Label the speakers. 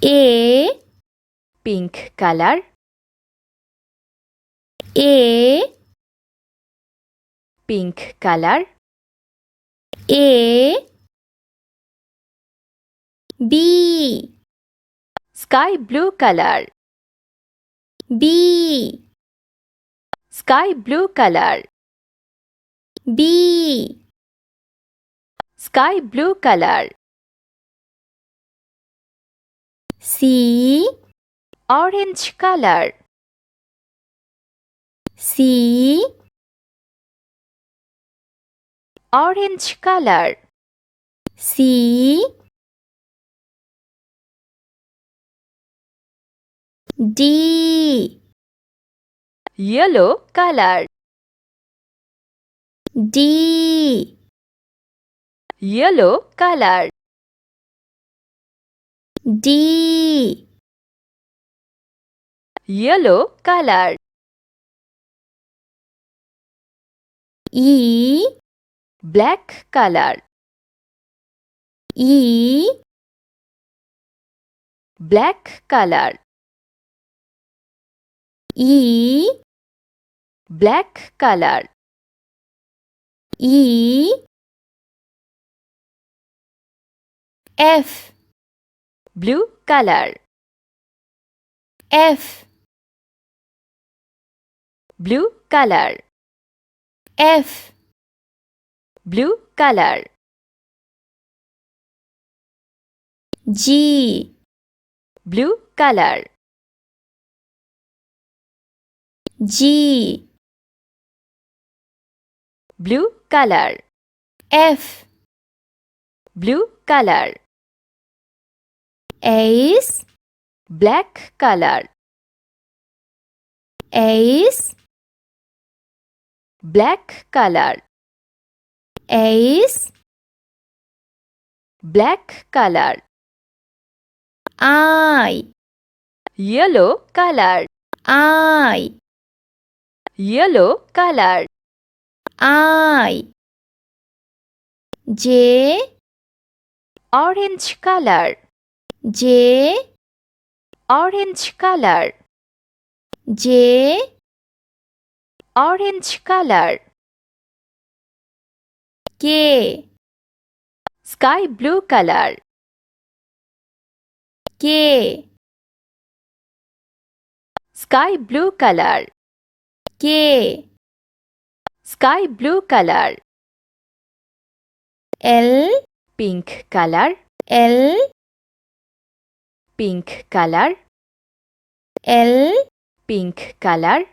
Speaker 1: A,
Speaker 2: pink color.
Speaker 1: A,
Speaker 2: Pink color.
Speaker 1: A, B,
Speaker 2: Sky blue color.
Speaker 1: B,
Speaker 2: Sky blue color.
Speaker 1: B,
Speaker 2: Sky blue color.
Speaker 1: C,
Speaker 2: Orange color.
Speaker 1: C,
Speaker 2: Orange color.
Speaker 1: C, D,
Speaker 2: Yellow color.
Speaker 1: D,
Speaker 2: Yellow color.
Speaker 1: D,
Speaker 2: Yellow color.
Speaker 1: E,
Speaker 2: Black color.
Speaker 1: E,
Speaker 2: Black color.
Speaker 1: E,
Speaker 2: Black color.
Speaker 1: E, F,
Speaker 2: Blue color.
Speaker 1: F,
Speaker 2: Blue color.
Speaker 1: F,
Speaker 2: Blue color.
Speaker 1: G,
Speaker 2: Blue color.
Speaker 1: G,
Speaker 2: Blue color.
Speaker 1: F,
Speaker 2: Blue color.
Speaker 1: Ace,
Speaker 2: Black color.
Speaker 1: Ace,
Speaker 2: Black color.
Speaker 1: Ace,
Speaker 2: Black color.
Speaker 1: I,
Speaker 2: Yellow color.
Speaker 1: I,
Speaker 2: Yellow color.
Speaker 1: I, J,
Speaker 2: Orange color.
Speaker 1: J,
Speaker 2: Orange color.
Speaker 1: J,
Speaker 2: Orange color.
Speaker 1: K,
Speaker 2: Sky blue color.
Speaker 1: K,
Speaker 2: Sky blue color.
Speaker 1: K,
Speaker 2: Sky blue color.
Speaker 1: L,
Speaker 2: Pink color.
Speaker 1: L,
Speaker 2: Pink color.
Speaker 1: L,
Speaker 2: Pink color.